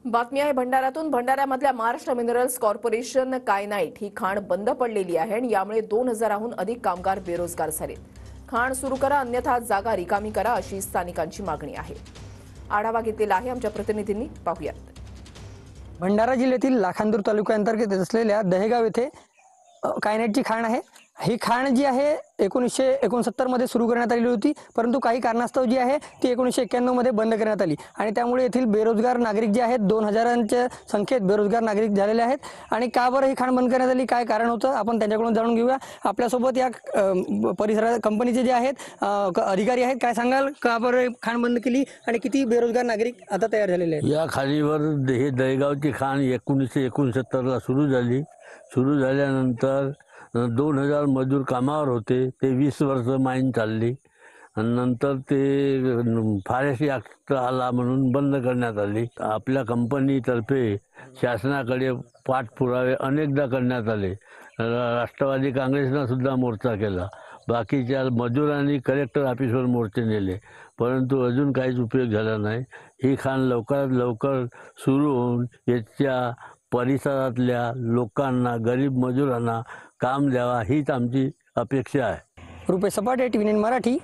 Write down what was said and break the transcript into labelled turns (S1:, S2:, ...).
S1: बातमी आहे भंडाऱ्यातून। भंडाऱ्यामधल्या Maharashtra minerals corporation kyanite ही खाण बंद पडलेली आहे आणि यामुळे 2000हून अधिक कामगार बेरोजगार झालेत। खाण सुरू करा अन्यथा जागा रिकामी करा अशी स्थानिकांची मागणी आहे। आढावा घेतलेला आहे आमच्या प्रतिनिधींनी, पाहूयात।
S2: भंडारा जिल्ह्यातील लाखांदूर तालुक्याअंतर्गत असलेल्या दहेगाव येथे कायनाईटची खाण आहे। ही खाण जी आहे 1969 मध्ये सुरू करण्यात आली होती, परंतु काही कारणास्तव जी आहे ती 1991 मध्ये बंद करण्यात आली आणि त्यामुळे येथील बेरोजगार नागरिक जे आहेत 2000च्या संख्येत बेरोजगार नागरिक झालेले आहेत। आणि का बरं ही खाण बंद करण्यात आली, काय कारण होतं, आपण त्यांच्याकडून जाणून घेऊया। आपल्यासोबत या परिसरात कंपनीचे जे आहेत अधिकारी आहेत। काय सांगाल, का बरं खाण बंद केली आणि किती बेरोजगार नागरिक आता तयार झालेले आहेत?
S3: या खाणीवर हे दहेगावची खाण 1969ला सुरू झाली। सुरू झाल्यानंतर 2000 मजूर कामावर होते। ते 20 वर्ष माईन चालली आणि नंतर ते फॉरेस्ट ॲक्ट आला म्हणून बंद करण्यात आली। आपल्या कंपनीतर्फे शासनाकडे पाठपुरावे अनेकदा करण्यात आले। राष्ट्रवादी काँग्रेसनं सुद्धा मोर्चा केला। बाकीच्या मजुरांनी कलेक्टर ऑफिसवर मोर्चे नेले, परंतु अजून काहीच उपयोग झाला नाही। ही खाण लवकरात लवकर सुरू होऊन याच्या परिसरातल्या लोकांना, गरीब मजुरांना काम द्यावा हीच आमची अपेक्षा आहे।
S2: रुपेश सपाटे, TV9 मराठी,